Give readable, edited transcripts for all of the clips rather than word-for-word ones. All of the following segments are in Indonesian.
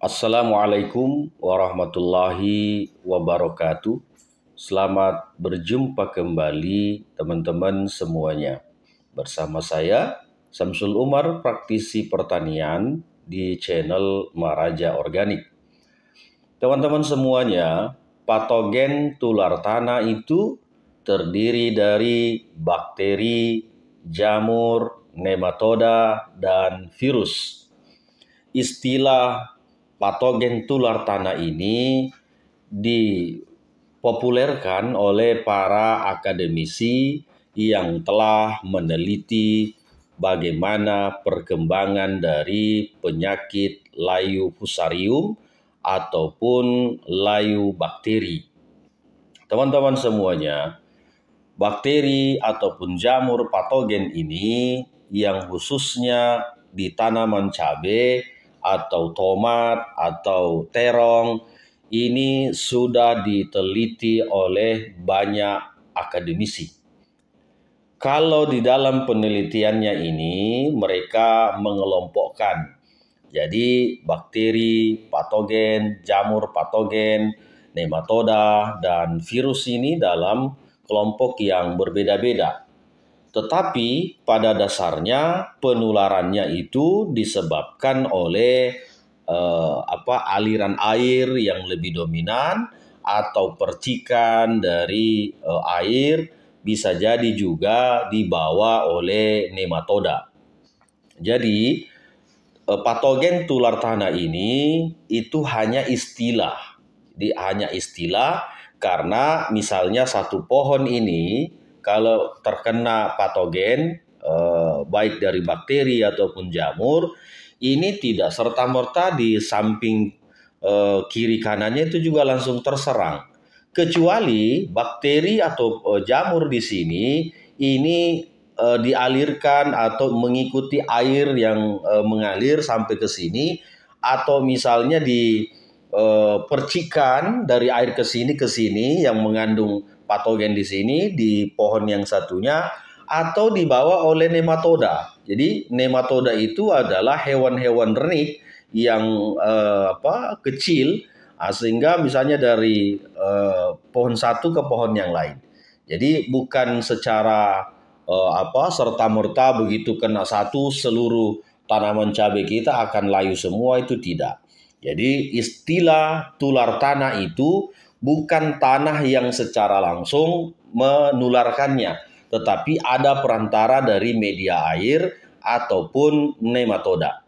Assalamualaikum warahmatullahi wabarakatuh. Selamat berjumpa kembali teman-teman semuanya. Bersama saya Samsul Umar, praktisi pertanian di channel Maraja Organik. Teman-teman semuanya, patogen tular tanah itu terdiri dari bakteri, jamur, nematoda, dan virus. Istilah patogen tular tanah ini dipopulerkan oleh para akademisi yang telah meneliti bagaimana perkembangan dari penyakit layu fusarium ataupun layu bakteri. Teman-teman semuanya, bakteri ataupun jamur patogen ini yang khususnya di tanaman cabai atau tomat atau terong ini sudah diteliti oleh banyak akademisi. Kalau di dalam penelitiannya ini mereka mengelompokkan jadi bakteri patogen, jamur patogen, nematoda, dan virus ini dalam kelompok yang berbeda-beda. Tetapi pada dasarnya penularannya itu disebabkan oleh aliran air yang lebih dominan atau percikan dari air, bisa jadi juga dibawa oleh nematoda. Jadi patogen tular tanah ini itu hanya istilah. Hanya istilah karena misalnya satu pohon ini kalau terkena patogen baik dari bakteri ataupun jamur, ini tidak serta-merta di samping kiri kanannya itu juga langsung terserang. Kecuali bakteri atau jamur di sini ini dialirkan atau mengikuti air yang mengalir sampai ke sini, atau misalnya di percikan dari air ke sini yang mengandung patogen di sini di pohon yang satunya, atau dibawa oleh nematoda. Jadi nematoda itu adalah hewan-hewan renik yang kecil, sehingga misalnya dari pohon satu ke pohon yang lain. Jadi bukan secara serta-merta begitu kena satu seluruh tanaman cabai kita akan layu semua, itu tidak. Jadi istilah tular tanah itu bukan tanah yang secara langsung menularkannya, tetapi ada perantara dari media air ataupun nematoda.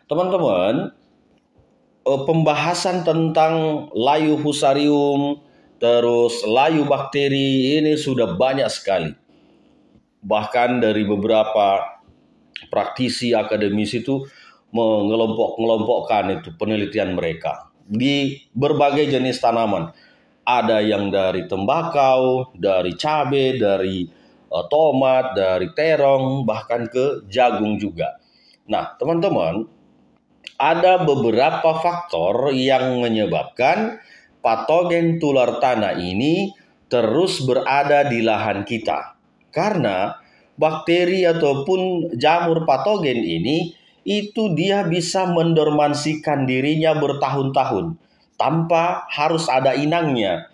Teman-teman, pembahasan tentang layu fusarium, terus layu bakteri ini sudah banyak sekali. Bahkan dari beberapa praktisi akademisi itu mengelompokkan itu penelitian mereka di berbagai jenis tanaman. Ada yang dari tembakau, dari cabai, dari tomat, dari terong, bahkan ke jagung juga. Nah, teman-teman, ada beberapa faktor yang menyebabkan patogen tular tanah ini terus berada di lahan kita. Karena bakteri ataupun jamur patogen ini itu dia bisa mendormansikan dirinya bertahun-tahun tanpa harus ada inangnya.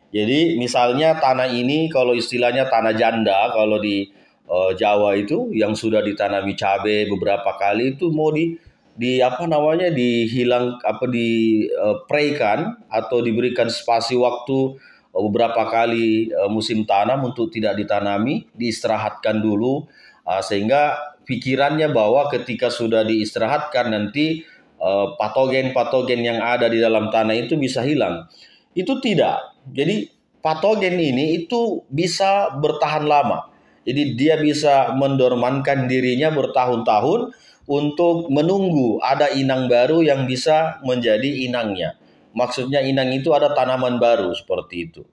Jadi misalnya tanah ini, kalau istilahnya tanah janda kalau di Jawa itu, yang sudah ditanami cabai beberapa kali itu mau dipraikan atau diberikan spasi waktu beberapa kali musim tanam untuk tidak ditanami, diistirahatkan dulu sehingga pikirannya bahwa ketika sudah diistirahatkan nanti patogen-patogen yang ada di dalam tanah itu bisa hilang. Itu tidak. Jadi patogen ini itu bisa bertahan lama. Jadi dia bisa mendormankan dirinya bertahun-tahun untuk menunggu ada inang baru yang bisa menjadi inangnya. Maksudnya inang itu ada tanaman baru seperti itu.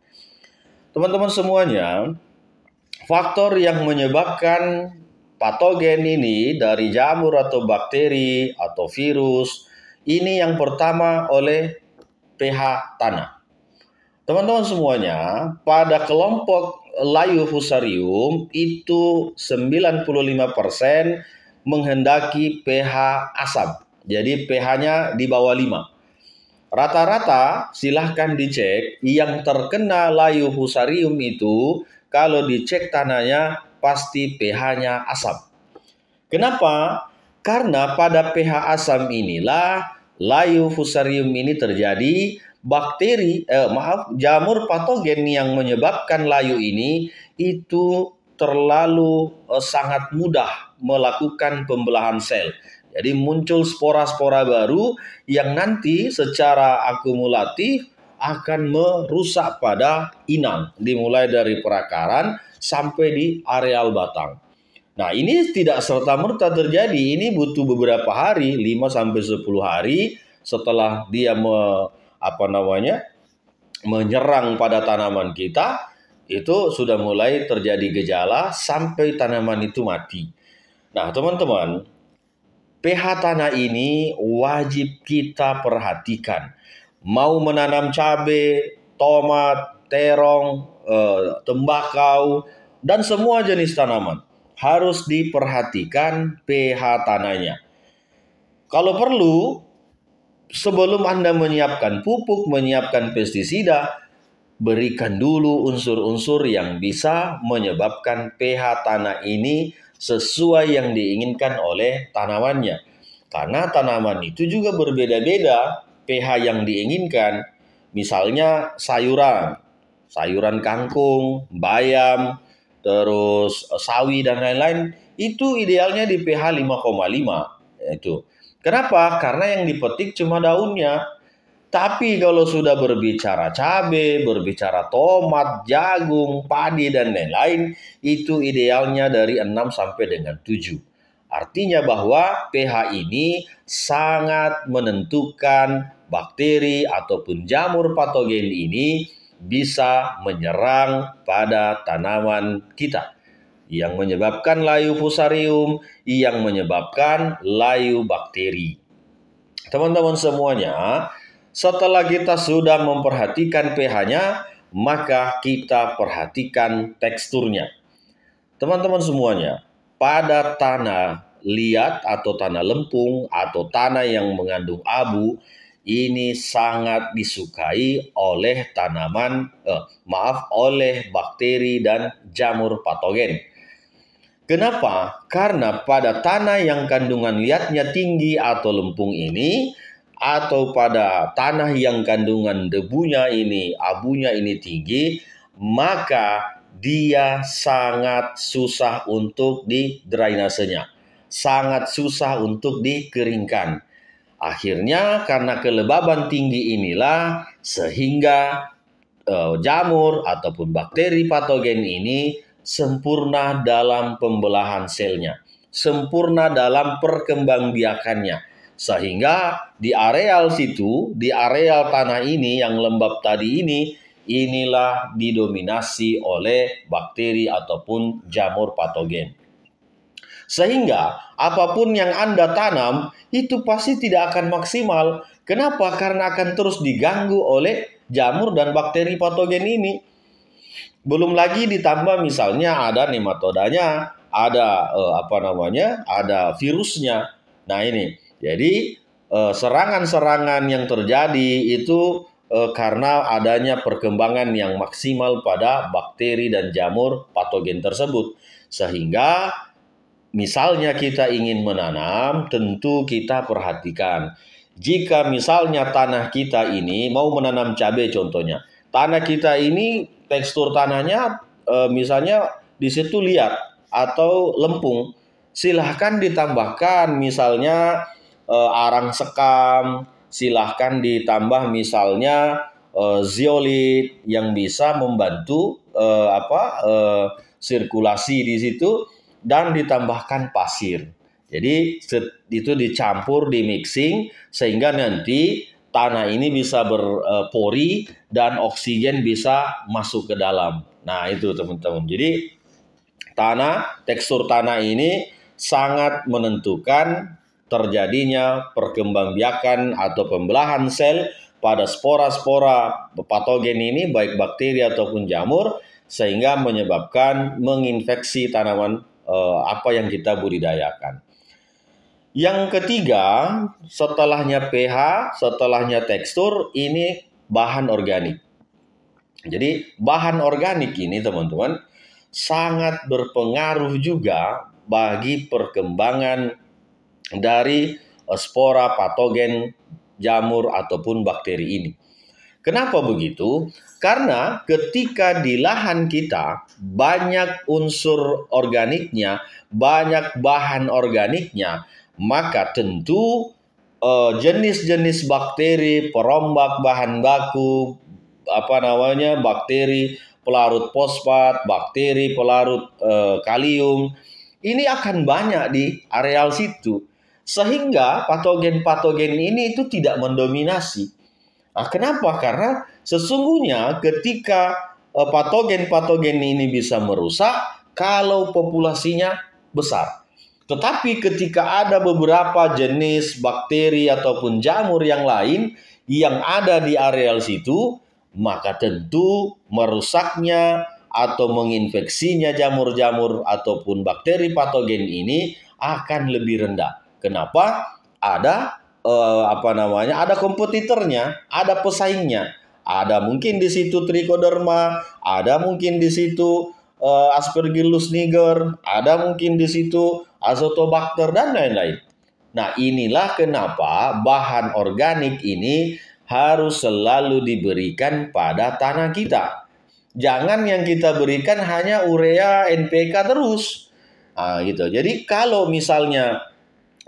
Teman-teman semuanya, faktor yang menyebabkan patogen ini dari jamur atau bakteri atau virus ini yang pertama oleh pH tanah. Teman-teman semuanya, pada kelompok layu fusarium itu 95% menghendaki pH asam. Jadi pH-nya di bawah 5. Rata-rata silahkan dicek yang terkena layu fusarium itu kalau dicek tanahnya pasti pH-nya asam. Kenapa? Karena pada pH asam inilah layu fusarium ini terjadi jamur patogen yang menyebabkan layu ini itu terlalu sangat mudah melakukan pembelahan sel. Jadi muncul spora-spora baru yang nanti secara akumulatif akan merusak pada inang, dimulai dari perakaran sampai di areal batang. Nah, ini tidak serta-merta terjadi, ini butuh beberapa hari, 5-10 hari setelah dia menyerang pada tanaman kita, itu sudah mulai terjadi gejala sampai tanaman itu mati. Nah, teman-teman, pH tanah ini wajib kita perhatikan. Mau menanam cabai, tomat, terong, tembakau, dan semua jenis tanaman harus diperhatikan pH tanahnya. Kalau perlu, sebelum Anda menyiapkan pupuk, menyiapkan pestisida, berikan dulu unsur-unsur yang bisa menyebabkan pH tanah ini sesuai yang diinginkan oleh tanamannya. Karena tanaman itu juga berbeda-beda pH yang diinginkan. Misalnya sayuran kangkung, bayam, terus sawi dan lain-lain, itu idealnya di pH 5,5. Itu. Kenapa? Karena yang dipetik cuma daunnya. Tapi kalau sudah berbicara cabai, berbicara tomat, jagung, padi, dan lain-lain, itu idealnya dari 6 sampai dengan 7. Artinya bahwa pH ini sangat menentukan bakteri ataupun jamur patogen ini bisa menyerang pada tanaman kita. Yang menyebabkan layu fusarium, yang menyebabkan layu bakteri. Teman-teman semuanya, setelah kita sudah memperhatikan pH-nya, maka kita perhatikan teksturnya. Teman-teman semuanya, pada tanah liat atau tanah lempung atau tanah yang mengandung abu, ini sangat disukai oleh oleh bakteri dan jamur patogen. Kenapa? Karena pada tanah yang kandungan liatnya tinggi atau lempung ini, atau pada tanah yang kandungan debunya ini, abunya ini tinggi, maka dia sangat susah untuk didrainasenya, sangat susah untuk dikeringkan. Akhirnya karena kelembaban tinggi inilah sehingga jamur ataupun bakteri patogen ini sempurna dalam pembelahan selnya, sempurna dalam perkembangbiakannya. Sehingga di areal situ, di areal tanah ini yang lembab tadi ini, inilah didominasi oleh bakteri ataupun jamur patogen. Sehingga apapun yang Anda tanam itu pasti tidak akan maksimal. Kenapa? Karena akan terus diganggu oleh jamur dan bakteri patogen ini. Belum lagi ditambah misalnya ada nematodanya, ada ada virusnya. Nah ini. Jadi serangan-serangan yang terjadi itu karena adanya perkembangan yang maksimal pada bakteri dan jamur patogen tersebut. Sehingga misalnya kita ingin menanam, tentu kita perhatikan. Jika misalnya tanah kita ini mau menanam cabai contohnya. Tanah kita ini tekstur tanahnya misalnya di situ liat atau lempung. Silahkan ditambahkan misalnya arang sekam, silahkan ditambah misalnya zeolit yang bisa membantu sirkulasi di situ dan ditambahkan pasir. Jadi itu dicampur, di mixing sehingga nanti tanah ini bisa berpori dan oksigen bisa masuk ke dalam. Nah itu teman-teman. Jadi tekstur tanah ini sangat menentukan terjadinya perkembangbiakan atau pembelahan sel pada spora-spora patogen ini, baik bakteri ataupun jamur, sehingga menyebabkan menginfeksi tanaman apa yang kita budidayakan. Yang ketiga, setelahnya pH, setelahnya tekstur, ini bahan organik. Jadi bahan organik ini teman-teman sangat berpengaruh juga bagi perkembangan dari spora patogen jamur ataupun bakteri ini. Kenapa begitu? Karena ketika di lahan kita banyak unsur organiknya, banyak bahan organiknya, maka tentu jenis-jenis bakteri, perombak bahan baku, bakteri pelarut fosfat, bakteri pelarut kalium, ini akan banyak di areal situ. Sehingga patogen-patogen ini itu tidak mendominasi. Nah, kenapa? Karena sesungguhnya ketika patogen-patogen ini bisa merusak kalau populasinya besar. Tetapi ketika ada beberapa jenis bakteri ataupun jamur yang lain yang ada di areal situ, maka tentu merusaknya atau menginfeksinya jamur-jamur ataupun bakteri patogen ini akan lebih rendah. Kenapa? Ada ada kompetitornya, ada pesaingnya. Ada mungkin di situ Trichoderma, ada mungkin di situ Aspergillus niger, ada mungkin di situ Azotobacter dan lain-lain. Nah, inilah kenapa bahan organik ini harus selalu diberikan pada tanah kita. Jangan yang kita berikan hanya urea, NPK terus. Nah, gitu. Jadi kalau misalnya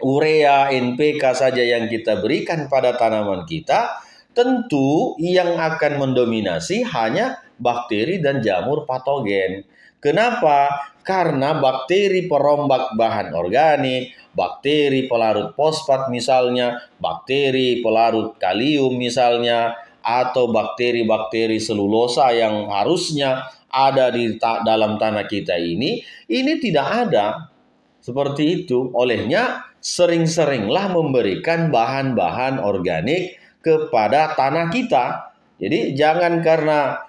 urea, NPK saja yang kita berikan pada tanaman kita, tentu yang akan mendominasi hanya bakteri dan jamur patogen. Kenapa? Karena bakteri perombak bahan organik, bakteri pelarut fosfat misalnya, bakteri pelarut kalium misalnya, atau bakteri-bakteri selulosa yang harusnya ada di dalam tanah kita ini tidak ada. Seperti itu, olehnya sering-seringlah memberikan bahan-bahan organik kepada tanah kita. Jadi jangan karena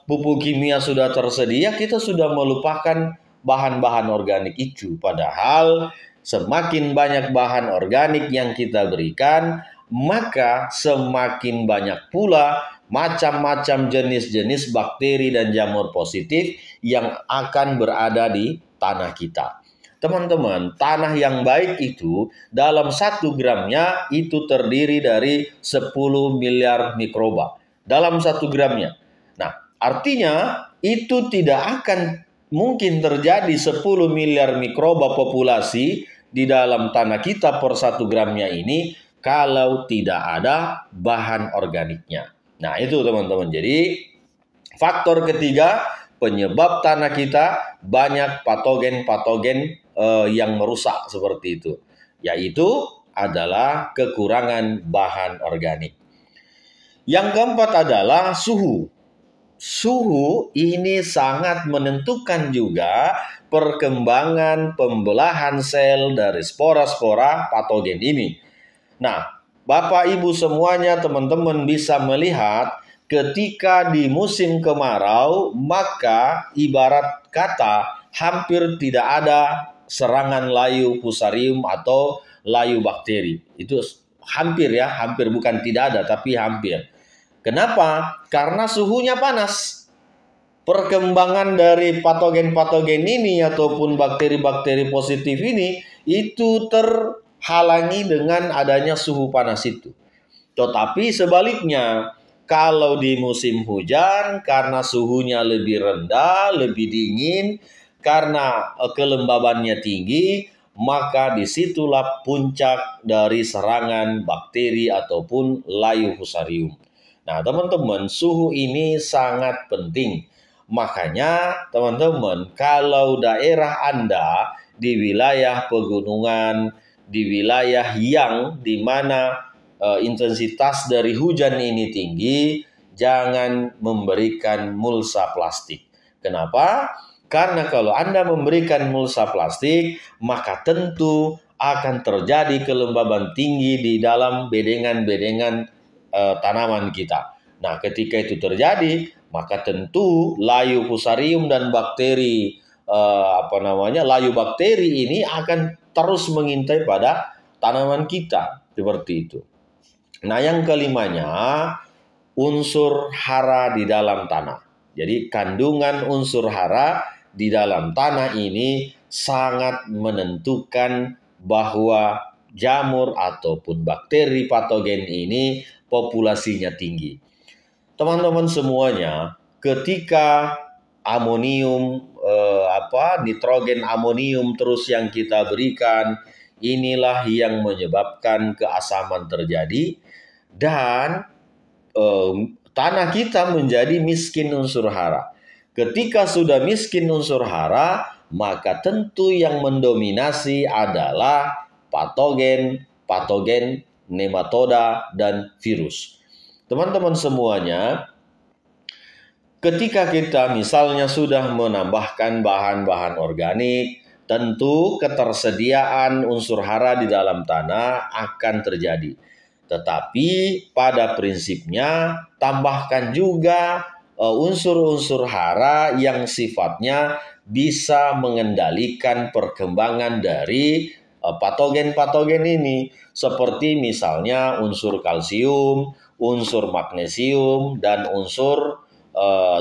pupuk kimia sudah tersedia, kita sudah melupakan bahan-bahan organik itu. Padahal semakin banyak bahan organik yang kita berikan, maka semakin banyak pula macam-macam jenis-jenis bakteri dan jamur positif yang akan berada di tanah kita. Teman-teman, tanah yang baik itu dalam 1 gramnya itu terdiri dari 10 miliar mikroba. Dalam 1 gramnya. Nah, artinya itu tidak akan mungkin terjadi 10 miliar mikroba populasi di dalam tanah kita per 1 gramnya ini kalau tidak ada bahan organiknya. Nah, itu teman-teman. Jadi, faktor ketiga penyebab tanah kita banyak patogen-patogen yang merusak seperti itu, yaitu adalah kekurangan bahan organik. Yang keempat adalah suhu. Suhu ini sangat menentukan juga perkembangan pembelahan sel dari spora-spora patogen ini. Nah, Bapak Ibu semuanya, teman-teman bisa melihat ketika di musim kemarau, maka ibarat kata hampir tidak ada serangan layu fusarium atau layu bakteri. Itu hampir bukan tidak ada, tapi hampir. Kenapa? Karena suhunya panas. Perkembangan dari patogen-patogen ini ataupun bakteri-bakteri positif ini itu terhalangi dengan adanya suhu panas itu. Tetapi sebaliknya, kalau di musim hujan karena suhunya lebih rendah, lebih dingin, karena kelembabannya tinggi, maka disitulah puncak dari serangan bakteri ataupun layu fusarium. Nah, teman-teman, suhu ini sangat penting. Makanya, teman-teman, kalau daerah Anda di wilayah pegunungan, di wilayah yang di mana intensitas dari hujan ini tinggi, jangan memberikan mulsa plastik. Kenapa? Karena kalau Anda memberikan mulsa plastik, maka tentu akan terjadi kelembaban tinggi di dalam bedengan-bedengan tanaman kita. Nah, ketika itu terjadi, maka tentu layu fusarium dan bakteri layu bakteri ini akan terus mengintai pada tanaman kita. Seperti itu. Nah, yang kelimanya, unsur hara di dalam tanah. Jadi kandungan unsur hara di dalam tanah ini sangat menentukan bahwa jamur ataupun bakteri patogen ini populasinya tinggi. Teman-teman semuanya, ketika amonium, nitrogen amonium terus yang kita berikan, inilah yang menyebabkan keasaman terjadi dan tanah kita menjadi miskin unsur hara. Ketika sudah miskin unsur hara, maka tentu yang mendominasi adalah patogen, nematoda, dan virus. Teman-teman semuanya, ketika kita misalnya sudah menambahkan bahan-bahan organik, tentu ketersediaan unsur hara di dalam tanah akan terjadi. Tetapi pada prinsipnya tambahkan juga unsur-unsur hara yang sifatnya bisa mengendalikan perkembangan dari patogen-patogen ini. Seperti misalnya unsur kalsium, unsur magnesium, dan unsur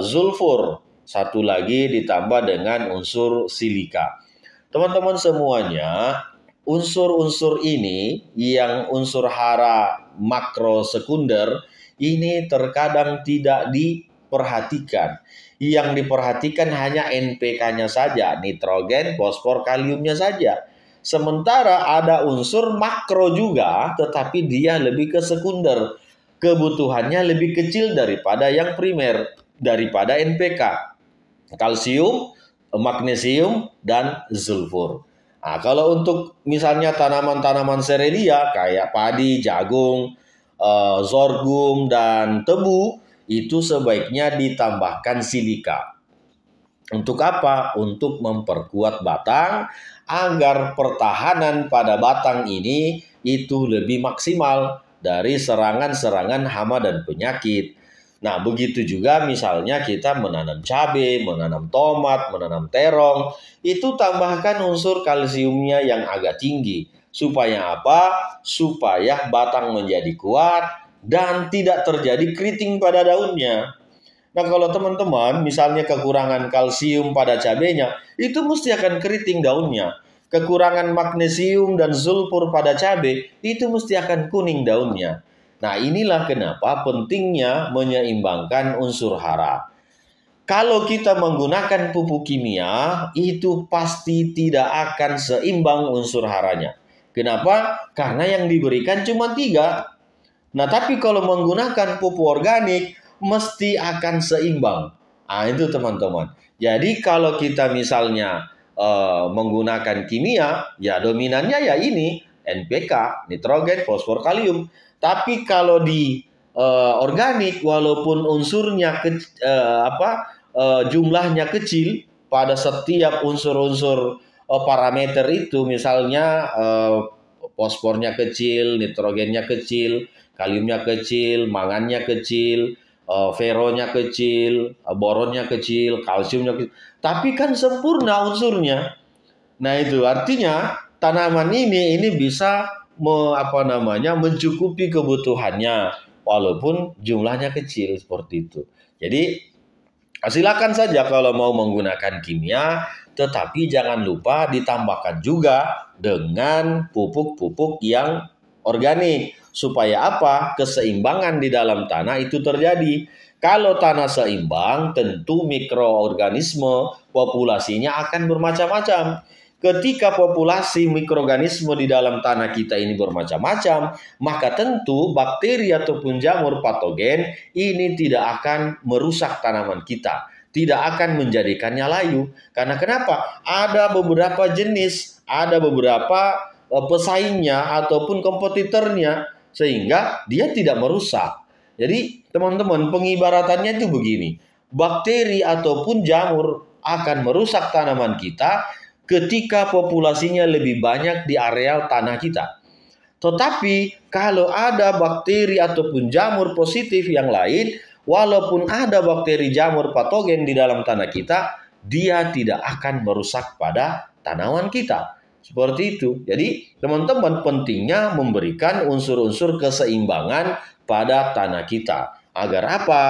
sulfur. Satu lagi ditambah dengan unsur silika. Teman-teman semuanya, unsur-unsur ini yang unsur hara makro sekunder ini terkadang tidak diperhatikan. Yang diperhatikan hanya NPK-nya saja, nitrogen, fosfor, kaliumnya saja. Sementara ada unsur makro juga, tetapi dia lebih ke sekunder. Kebutuhannya lebih kecil daripada yang primer, daripada NPK. Kalsium, magnesium, dan sulfur. Nah, kalau untuk misalnya tanaman-tanaman seredia kayak padi, jagung, sorghum, dan tebu, itu sebaiknya ditambahkan silika. Untuk apa? Untuk memperkuat batang agar pertahanan pada batang ini itu lebih maksimal dari serangan-serangan hama dan penyakit. Nah, begitu juga misalnya kita menanam cabai, menanam tomat, menanam terong, itu tambahkan unsur kalsiumnya yang agak tinggi. Supaya apa? Supaya batang menjadi kuat dan tidak terjadi keriting pada daunnya. Nah, kalau teman-teman misalnya kekurangan kalsium pada cabainya, itu mesti akan keriting daunnya. Kekurangan magnesium dan sulfur pada cabai, itu mesti akan kuning daunnya. Nah, inilah kenapa pentingnya menyeimbangkan unsur hara. Kalau kita menggunakan pupuk kimia, itu pasti tidak akan seimbang unsur haranya. Kenapa? Karena yang diberikan cuma 3. Nah, tapi kalau menggunakan pupuk organik, mesti akan seimbang. Nah, itu teman-teman. Jadi kalau kita misalnya menggunakan kimia, ya dominannya ya ini, NPK, nitrogen, fosfor, kalium. Tapi kalau di organik, walaupun unsurnya jumlahnya kecil pada setiap unsur-unsur parameter itu, misalnya fosfornya kecil, nitrogennya kecil, kaliumnya kecil, mangannya kecil, feronya kecil, boronnya kecil, kalsiumnya kecil. Tapi kan sempurna unsurnya. Nah, itu artinya tanaman ini bisa mencukupi kebutuhannya walaupun jumlahnya kecil seperti itu. Jadi silakan saja kalau mau menggunakan kimia, tetapi jangan lupa ditambahkan juga dengan pupuk-pupuk yang organik. Supaya apa? Keseimbangan di dalam tanah itu terjadi. Kalau tanah seimbang, tentu mikroorganisme populasinya akan bermacam-macam. Ketika populasi mikroorganisme di dalam tanah kita ini bermacam-macam, maka tentu bakteri ataupun jamur patogen ini tidak akan merusak tanaman kita, tidak akan menjadikannya layu. Karena kenapa? Ada beberapa jenis, ada beberapa pesaingnya ataupun kompetitornya, sehingga dia tidak merusak. Jadi teman-teman, pengibaratannya itu begini. Bakteri ataupun jamur akan merusak tanaman kita ketika populasinya lebih banyak di areal tanah kita. Tetapi kalau ada bakteri ataupun jamur positif yang lain, walaupun ada bakteri jamur patogen di dalam tanah kita, dia tidak akan merusak pada tanaman kita. Seperti itu. Jadi teman-teman pentingnya memberikan unsur-unsur keseimbangan pada tanah kita. Agar apa?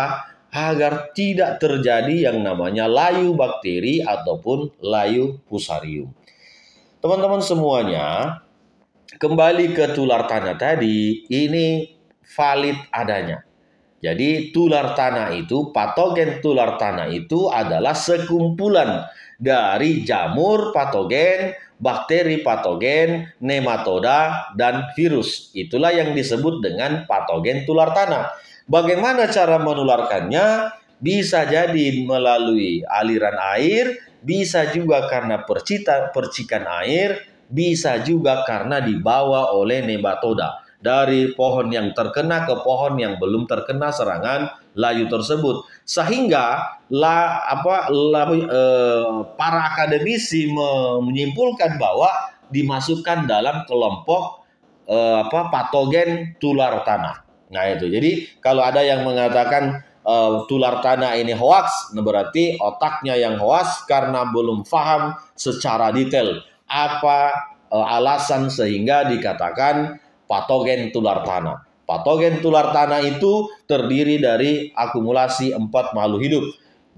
Agar tidak terjadi yang namanya layu bakteri ataupun layu fusarium. Teman-teman semuanya, kembali ke tular tanah tadi, ini valid adanya. Jadi tular tanah itu, patogen tular tanah itu adalah sekumpulan dari jamur patogen, bakteri patogen, nematoda, dan virus. Itulah yang disebut dengan patogen tular tanah. Bagaimana cara menularkannya? Bisa jadi melalui aliran air, bisa juga karena percikan air, bisa juga karena dibawa oleh nematoda dari pohon yang terkena ke pohon yang belum terkena serangan layu tersebut, sehingga para akademisi menyimpulkan bahwa dimasukkan dalam kelompok patogen tular tanah. Nah itu, jadi kalau ada yang mengatakan tular tanah ini hoaks, berarti otaknya yang hoaks karena belum paham secara detail apa alasan sehingga dikatakan patogen tular tanah. Patogen tular tanah itu terdiri dari akumulasi 4 makhluk hidup.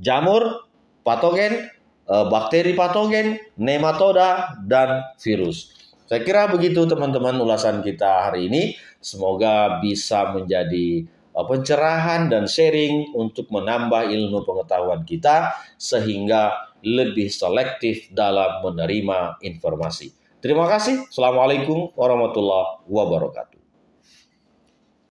Jamur, patogen, bakteri patogen, nematoda, dan virus. Saya kira begitu teman-teman ulasan kita hari ini. Semoga bisa menjadi pencerahan dan sharing untuk menambah ilmu pengetahuan kita sehingga lebih selektif dalam menerima informasi. Terima kasih. Assalamualaikum warahmatullahi wabarakatuh.